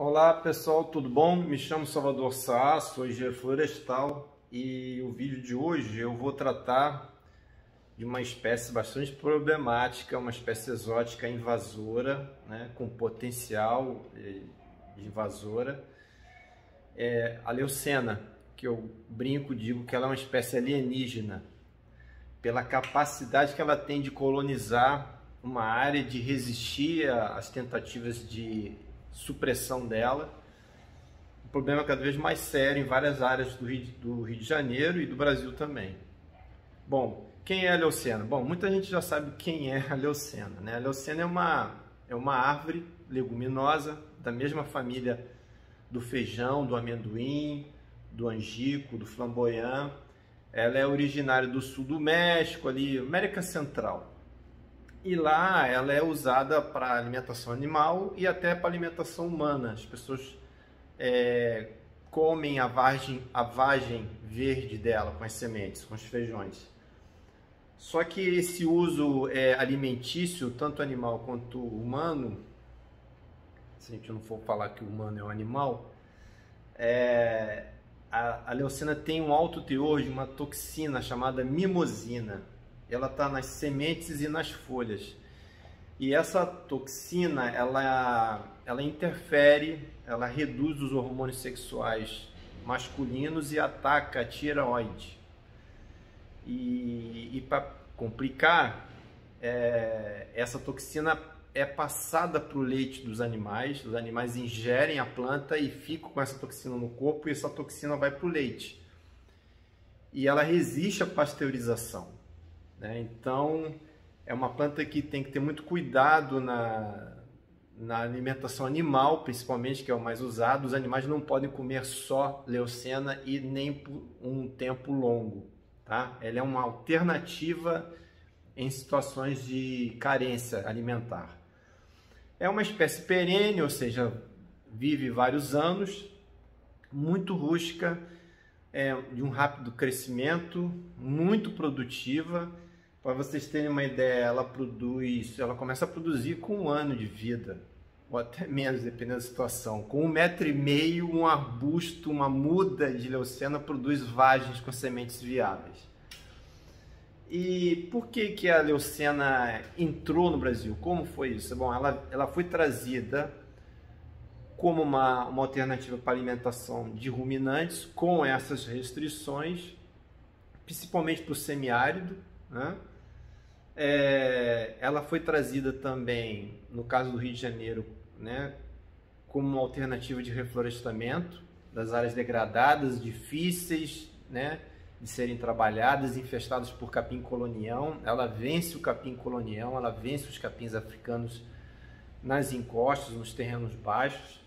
Olá pessoal, tudo bom? Me chamo Salvador Sá, sou engenheiro florestal e o vídeo de hoje eu vou tratar de uma espécie bastante problemática, uma espécie exótica invasora, né, com potencial de invasora, a leucena, que eu brinco, digo que ela é uma espécie alienígena, pela capacidade que ela tem de colonizar uma área, de resistir às tentativas de supressão dela. O problema é cada vez mais sério em várias áreas do Rio de Janeiro e do Brasil também. Bom, quem é a leucena? Bom, muita gente já sabe quem é a leucena, né? A leucena é uma árvore leguminosa da mesma família do feijão, do amendoim, do angico, do flamboyant. Ela é originária do sul do México, ali, América Central. E lá ela é usada para alimentação animal e até para alimentação humana. As pessoas comem a vagem verde dela com as sementes, com os feijões. Só que esse uso alimentício, tanto animal quanto humano, se a gente não for falar que o humano é um animal, a leucena tem um alto teor de uma toxina chamada mimosina. Ela está nas sementes e nas folhas. E essa toxina, ela interfere, ela reduz os hormônios sexuais masculinos e ataca a tireoide. E para complicar, essa toxina é passada para o leite dos animais. Os animais ingerem a planta e ficam com essa toxina no corpo, e essa toxina vai para o leite. E ela resiste à pasteurização. Então, é uma planta que tem que ter muito cuidado na alimentação animal, principalmente, que é o mais usado. Os animais não podem comer só leucena e nem por um tempo longo, tá? Ela é uma alternativa em situações de carência alimentar. É uma espécie perene, ou seja, vive vários anos, muito rústica, de um rápido crescimento, muito produtiva. Para vocês terem uma ideia, ela começa a produzir com 1 ano de vida, ou até menos, dependendo da situação. Com 1,5 m, um arbusto, uma muda de leucena produz vagens com sementes viáveis. E por que a leucena entrou no Brasil? Como foi isso? Bom, ela foi trazida como uma alternativa para alimentação de ruminantes, com essas restrições, principalmente para o semiárido, né? Ela foi trazida também, no caso do Rio de Janeiro, né, como uma alternativa de reflorestamento das áreas degradadas, difíceis, né, de serem trabalhadas, infestadas por capim-colonião. Ela vence o capim-colonião, ela vence os capins africanos nas encostas, nos terrenos baixos.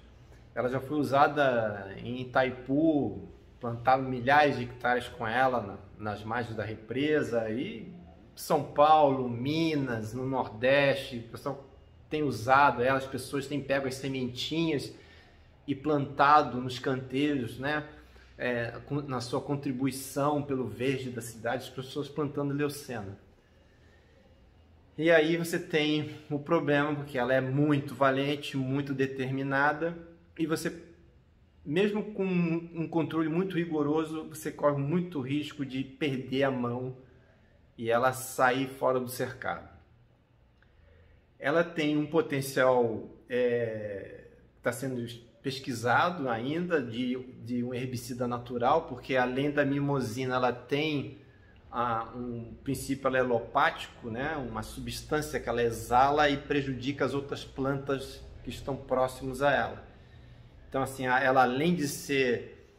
Ela já foi usada em Itaipu, plantaram milhares de hectares com ela nas margens da represa, e São Paulo, Minas, no Nordeste, o pessoal tem usado ela, as pessoas têm pego as sementinhas e plantado nos canteiros, né? Na sua contribuição pelo verde da cidade, as pessoas plantando leucena. E aí você tem o problema, porque ela é muito valente, muito determinada, e você, mesmo com um controle muito rigoroso, você corre muito risco de perder a mão e ela sair fora do cercado. Ela tem um potencial, está sendo pesquisado ainda, de um herbicida natural, porque além da mimosina, ela tem um princípio alelopático, né? Uma substância que ela exala e prejudica as outras plantas que estão próximas a ela. Então, assim, ela, além de ser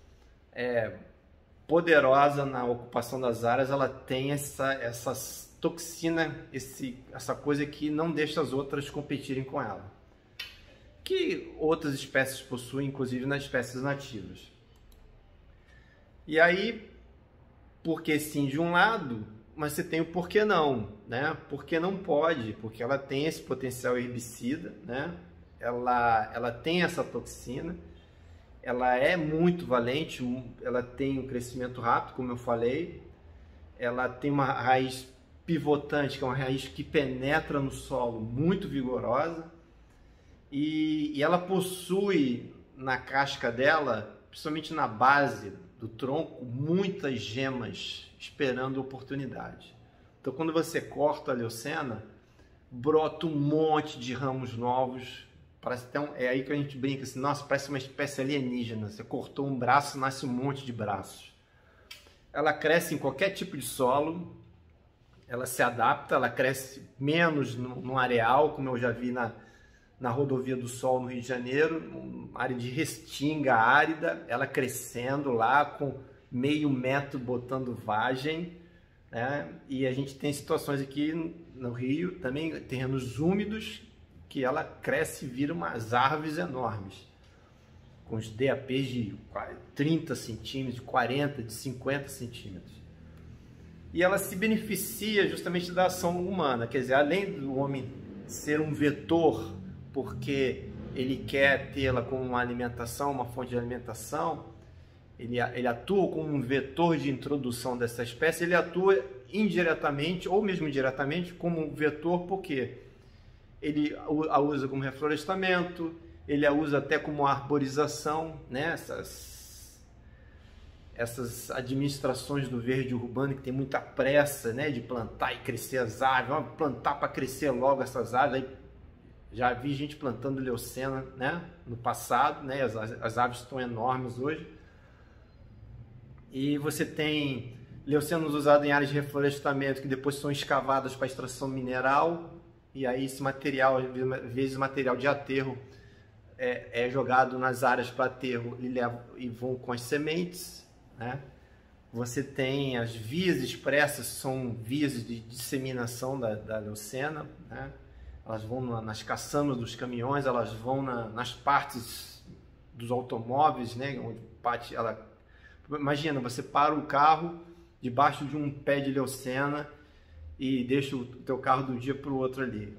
poderosa na ocupação das áreas, ela tem essa toxina, essa coisa que não deixa as outras competirem com ela, que outras espécies possuem, inclusive nas espécies nativas. E aí, porque sim de um lado, mas você tem o porquê não, né? Porque não pode, porque ela tem esse potencial herbicida, né? Ela tem essa toxina, ela é muito valente, ela tem um crescimento rápido, como eu falei, ela tem uma raiz pivotante, que é uma raiz que penetra no solo, muito vigorosa, e ela possui na casca dela, principalmente na base do tronco, muitas gemas esperando oportunidade. Então, quando você corta a leucena, brota um monte de ramos novos. Parece até é aí que a gente brinca assim, nossa, parece uma espécie alienígena. Você cortou um braço, nasce um monte de braços. Ela cresce em qualquer tipo de solo, ela se adapta, ela cresce menos no areal, como eu já vi na Rodovia do Sol, no Rio de Janeiro, uma área de restinga árida, ela crescendo lá com meio metro botando vagem, né? E a gente tem situações aqui no Rio, também terrenos úmidos, que ela cresce e vira umas árvores enormes, com os DAPs de 30 centímetros, de 40, de 50 centímetros. E ela se beneficia justamente da ação humana, quer dizer, além do homem ser um vetor, porque ele quer tê-la como uma alimentação, uma fonte de alimentação, ele atua como um vetor de introdução dessa espécie, ele atua indiretamente ou mesmo diretamente como um vetor porque ele a usa como reflorestamento, ele a usa até como arborização, né? Essas administrações do verde urbano que tem muita pressa, né, de plantar e crescer as árvores, vamos plantar para crescer logo essas árvores. Aí já vi gente plantando leucena, né, no passado, né, as árvores estão enormes hoje. E você tem leucenas usadas em áreas de reflorestamento que depois são escavadas para extração mineral, e aí esse material, às vezes material de aterro, é jogado nas áreas para aterro e vão com as sementes, né? Você tem as vias expressas, são vias de disseminação da leucena, né? Elas vão nas caçambas dos caminhões, elas vão nas partes dos automóveis, né? Onde imagina, você para o carro debaixo de um pé de leucena e deixa o teu carro de um dia para o outro ali.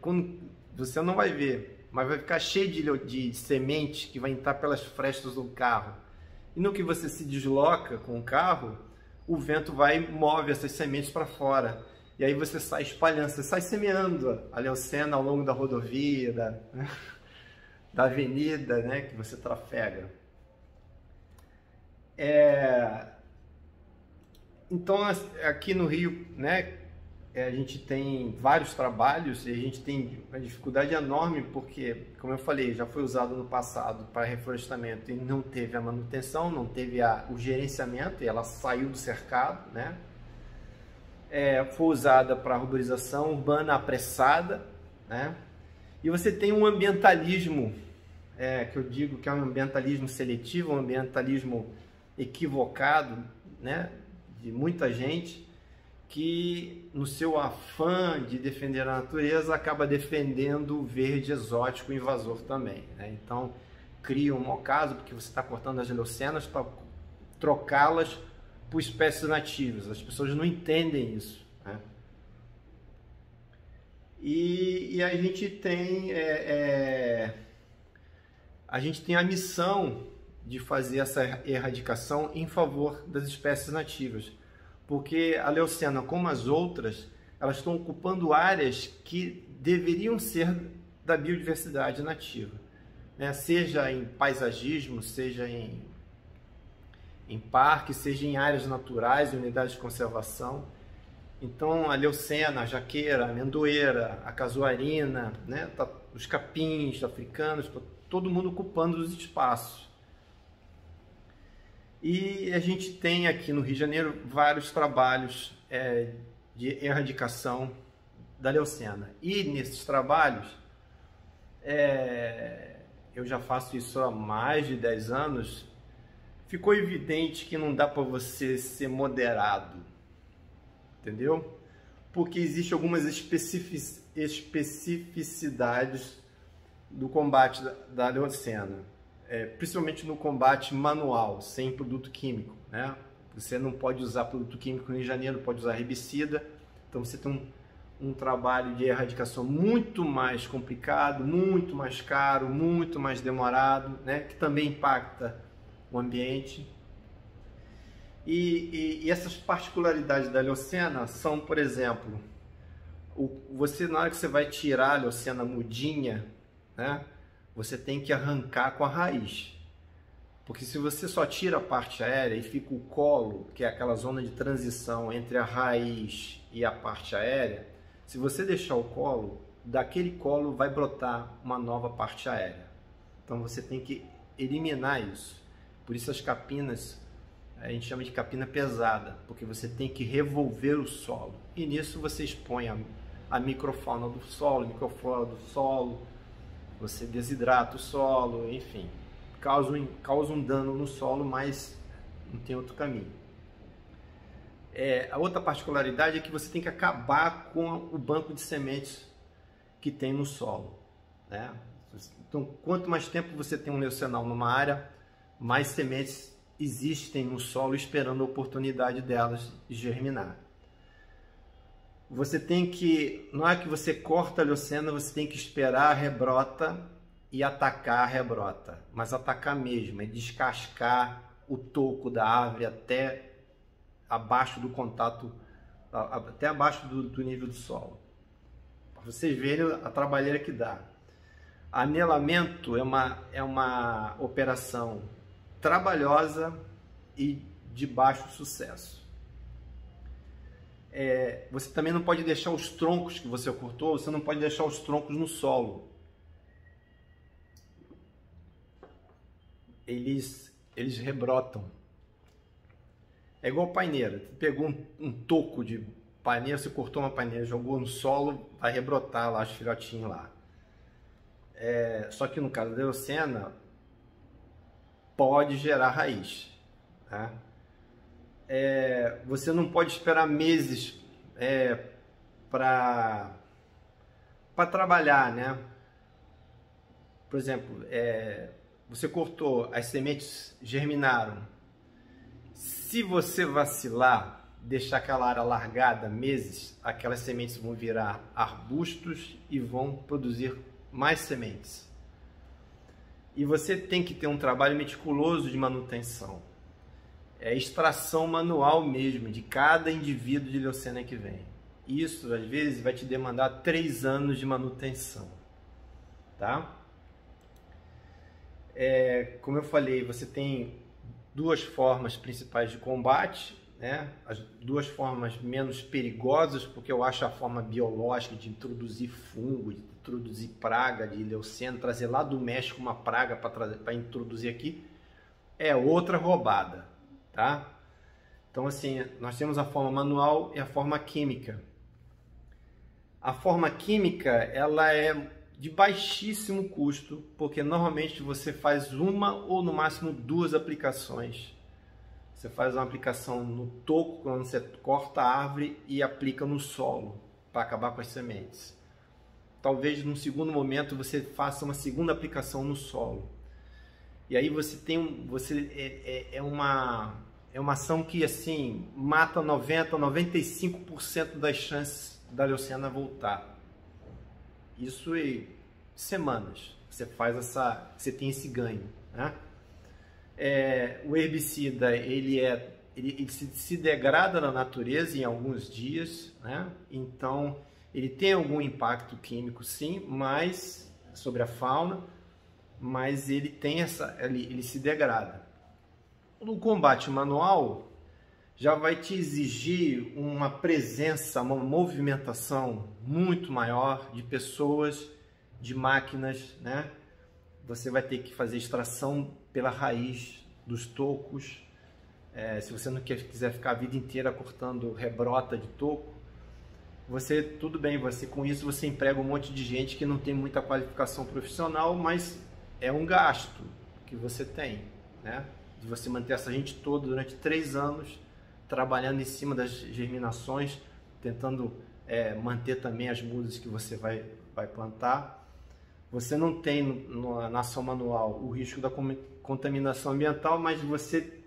Quando você não vai ver, mas vai ficar cheio de semente que vai entrar pelas frestas do carro. E no que você se desloca com o carro, o vento vai e move essas sementes para fora. E aí você sai espalhando, você sai semeando a leucena ao longo da rodovia, da avenida, né, que você trafega. Então, aqui no Rio, né, a gente tem vários trabalhos e a gente tem uma dificuldade enorme porque, como eu falei, já foi usado no passado para reflorestamento e não teve a manutenção, não teve o gerenciamento e ela saiu do cercado, né? Foi usada para arborização urbana apressada, né? E você tem um ambientalismo, que eu digo que é um ambientalismo seletivo, um ambientalismo equivocado, né? De muita gente que no seu afã de defender a natureza acaba defendendo o verde exótico invasor também, né? Então cria um ocaso porque você está cortando as leucenas para trocá-las por espécies nativas. As pessoas não entendem isso, né? E a gente tem a missão de fazer essa erradicação em favor das espécies nativas, porque a leucena, como as outras, elas estão ocupando áreas que deveriam ser da biodiversidade nativa, né? Seja em paisagismo, seja em parques, seja em áreas naturais, em unidades de conservação. Então a leucena, a jaqueira, a amendoeira, a casuarina, né? Os capins africanos, todo mundo ocupando os espaços. E a gente tem aqui no Rio de Janeiro vários trabalhos de erradicação da leucena. E nesses trabalhos, eu já faço isso há mais de 10 anos, ficou evidente que não dá para você ser moderado, entendeu? Porque existem algumas especificidades do combate da leucena. Principalmente no combate manual, sem produto químico, né? Você não pode usar produto químico no Rio de Janeiro, pode usar herbicida, então você tem um trabalho de erradicação muito mais complicado, muito mais caro, muito mais demorado, né? Que também impacta o ambiente. E essas particularidades da leucena são, por exemplo, na hora que você vai tirar a leucena mudinha, né? você tem que arrancar com a raiz. Porque se você só tira a parte aérea e fica o colo, que é aquela zona de transição entre a raiz e a parte aérea, se você deixar o colo, daquele colo vai brotar uma nova parte aérea. Então você tem que eliminar isso. Por isso as capinas, a gente chama de capina pesada, porque você tem que revolver o solo. E nisso você expõe a microfauna do solo, você desidrata o solo, enfim. Causa um dano no solo, mas não tem outro caminho. A outra particularidade é que você tem que acabar com o banco de sementes que tem no solo, né? Então, quanto mais tempo você tem um leucenal numa área, mais sementes existem no solo esperando a oportunidade delas de germinar. Você tem que, não é que você corta a leucena, você tem que esperar a rebrota e atacar a rebrota, mas atacar mesmo, é descascar o toco da árvore até abaixo do contato, até abaixo do nível do solo. Para vocês verem a trabalheira que dá. Anelamento é uma operação trabalhosa e de baixo sucesso. Você também não pode deixar os troncos que você cortou, você não pode deixar os troncos no solo. Eles rebrotam. É igual paineira. Você pegou um toco de paineira, você cortou uma paineira, jogou no solo, vai rebrotar lá os filhotinhos lá. Só que no caso da leucena, pode gerar raiz. Tá? Você não pode esperar meses para trabalhar, né? Por exemplo, você cortou, as sementes germinaram. Se você vacilar, deixar aquela área largada meses, aquelas sementes vão virar arbustos e vão produzir mais sementes. E você tem que ter um trabalho meticuloso de manutenção. Extração manual mesmo de cada indivíduo de leucena que vem. Isso, às vezes, vai te demandar 3 anos de manutenção. Tá? Como eu falei, você tem 2 formas principais de combate, né? As 2 formas menos perigosas, porque eu acho a forma biológica de introduzir fungo, de introduzir praga de leucena, trazer lá do México uma praga para introduzir aqui, é outra roubada, tá? Então, assim, nós temos a forma manual e a forma química. A forma química, ela é de baixíssimo custo, porque normalmente você faz uma ou no máximo 2 aplicações. Você faz uma aplicação no toco, quando você corta a árvore, e aplica no solo, para acabar com as sementes. Talvez num segundo momento você faça uma segunda aplicação no solo. E aí você tem é uma ação que assim mata 95% das chances da leucena voltar. Isso em semanas você você tem esse ganho, né? O herbicida ele se degrada na natureza em alguns dias, né? Então ele tem algum impacto químico, sim, mas sobre a fauna, mas ele tem ele se degrada. No combate manual já vai te exigir uma presença, uma movimentação muito maior de pessoas, de máquinas, né? Você vai ter que fazer extração pela raiz dos tocos. Se você não quiser ficar a vida inteira cortando rebrota de toco, tudo bem, com isso você emprega um monte de gente que não tem muita qualificação profissional, mas é um gasto que você tem, né? De você manter essa gente toda durante 3 anos trabalhando em cima das germinações, tentando manter também as mudas que você vai plantar. Você não tem na ação manual o risco da contaminação ambiental, mas você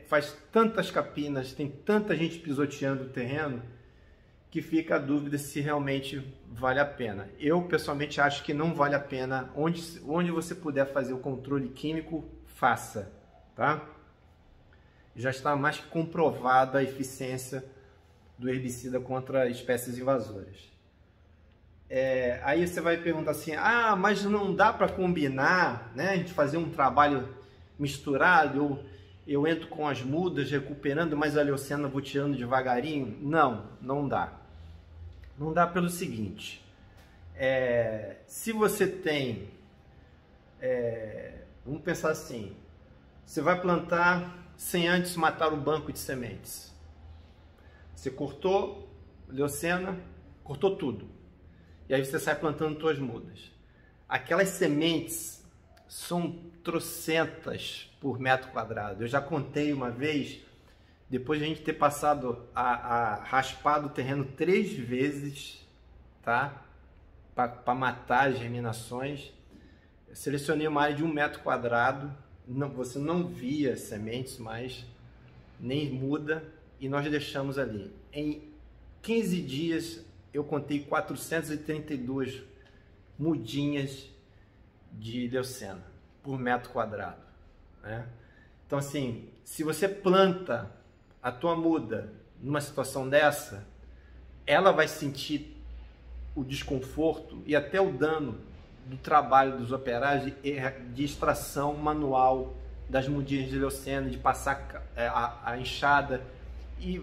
faz tantas capinas, tem tanta gente pisoteando o terreno, que fica a dúvida se realmente vale a pena. Eu, pessoalmente, acho que não vale a pena. Onde você puder fazer o controle químico, faça, tá? Já está mais que comprovada a eficiência do herbicida contra espécies invasoras. Aí você vai perguntar assim, mas não dá para combinar, né? A gente fazer um trabalho misturado, eu entro com as mudas recuperando, mas a leucena vou tirando devagarinho? Não, não dá. Não dá pelo seguinte, se você tem, vamos pensar assim, você vai plantar sem antes matar o banco de sementes. Você cortou leucena, cortou tudo. E aí você sai plantando suas mudas. Aquelas sementes são trocentas por metro quadrado. Eu já contei uma vez, depois de a gente ter passado a raspar o terreno 3 vezes, tá? Para matar as germinações. Eu selecionei uma área de 1 metro quadrado. Você não via sementes mais, nem muda, e nós deixamos ali. Em 15 dias eu contei 432 mudinhas de leucena por metro quadrado, né? Então assim, se você planta a tua muda numa situação dessa, ela vai sentir o desconforto e até o dano do trabalho dos operários de extração manual das mudinhas de leucena, de passar a enxada, e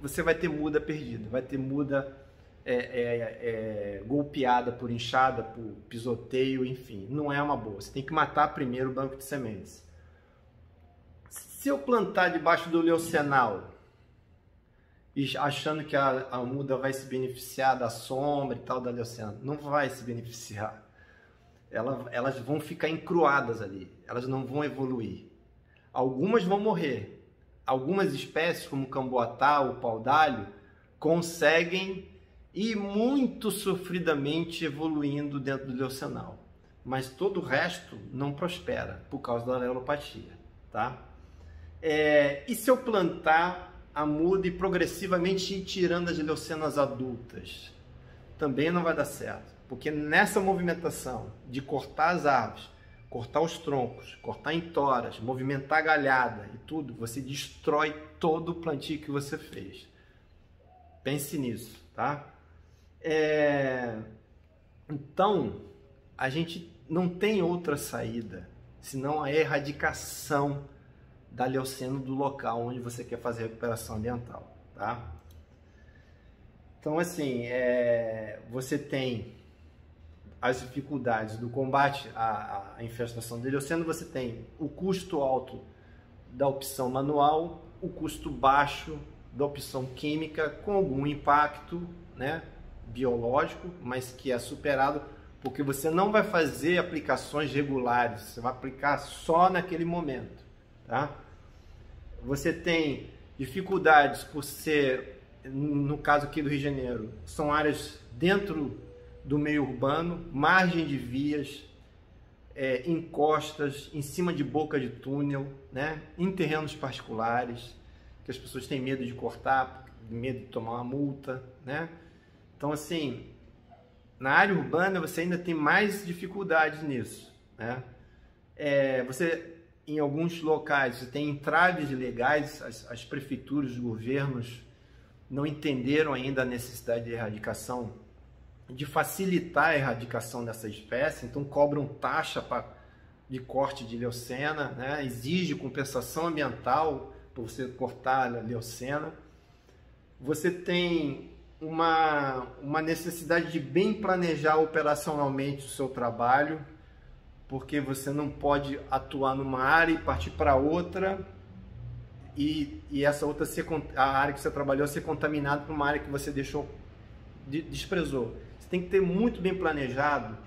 você vai ter muda perdida, vai ter muda golpeada por enxada, por pisoteio, enfim, não é uma boa. Você tem que matar primeiro o banco de sementes. Se eu plantar debaixo do leucenal, achando que a muda vai se beneficiar da sombra e tal da leucena, não vai se beneficiar. Elas vão ficar encruadas ali, elas não vão evoluir. Algumas vão morrer. Algumas espécies, como o camboatá, o pau-d'alho, conseguem ir muito sofridamente evoluindo dentro do leucenal. Mas todo o resto não prospera por causa da aleulopatia, tá? E se eu plantar a muda e progressivamente ir tirando as leucenas adultas? Também não vai dar certo, porque nessa movimentação de cortar as árvores, cortar os troncos, cortar em toras, movimentar a galhada e tudo, você destrói todo o plantio que você fez. Pense nisso, tá? Então, a gente não tem outra saída, senão a erradicação da leucena do local onde você quer fazer a recuperação ambiental, tá? Então, assim, você tem as dificuldades do combate à infestação de leucena, você tem o custo alto da opção manual, o custo baixo da opção química, com algum impacto, né, biológico, mas que é superado, porque você não vai fazer aplicações regulares, você vai aplicar só naquele momento, tá? Você tem dificuldades por ser, no caso aqui do Rio de Janeiro, são áreas dentro do meio urbano, margem de vias, encostas, em cima de boca de túnel, né? Em terrenos particulares, que as pessoas têm medo de cortar, medo de tomar uma multa, né? Então, assim, na área urbana você ainda tem mais dificuldades nisso, né? Você, em alguns locais, você tem entraves legais, as prefeituras, os governos não entenderam ainda a necessidade de erradicação, de facilitar a erradicação dessa espécie, então cobram taxa de corte de leucena, né? Exige compensação ambiental para você cortar a leucena. Você tem uma necessidade de bem planejar operacionalmente o seu trabalho, porque você não pode atuar numa área e partir para outra e essa outra a área que você trabalhou ser contaminada por uma área que você desprezou. Você tem que ter muito bem planejado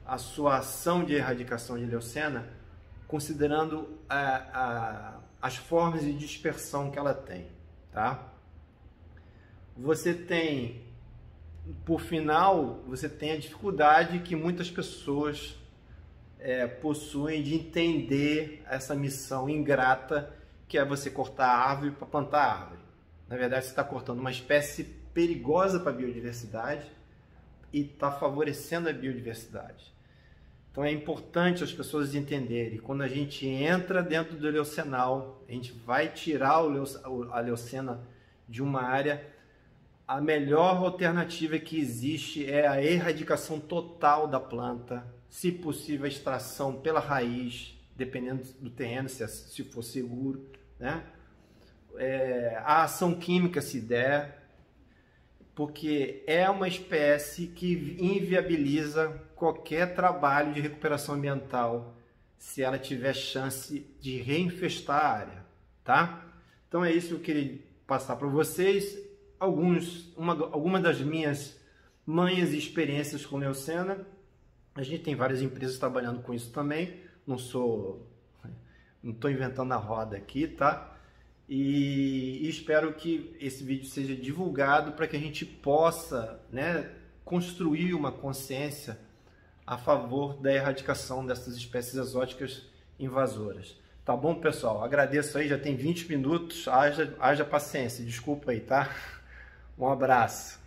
a sua ação de erradicação de leucena, considerando as formas de dispersão que ela tem, tá? Você tem, por final, você tem a dificuldade que muitas pessoas possuem de entender essa missão ingrata, que é você cortar a árvore para plantar a árvore. Na verdade, você está cortando uma espécie perigosa para a biodiversidade e está favorecendo a biodiversidade. Então é importante as pessoas entenderem, quando a gente entra dentro do leucenal, a gente vai tirar a leucena de uma área, a melhor alternativa que existe é a erradicação total da planta, se possível a extração pela raiz, dependendo do terreno, se for seguro, né? A ação química se der, porque é uma espécie que inviabiliza qualquer trabalho de recuperação ambiental se ela tiver chance de reinfestar a área, tá? Então é isso que eu queria passar para vocês, algumas das minhas manhas e experiências com Leucena. A gente tem várias empresas trabalhando com isso também, não estou inventando a roda aqui, tá? E espero que esse vídeo seja divulgado para que a gente possa, né, construir uma consciência a favor da erradicação dessas espécies exóticas invasoras. Tá bom, pessoal? Agradeço aí, já tem 20 minutos, haja paciência, desculpa aí, tá? Um abraço.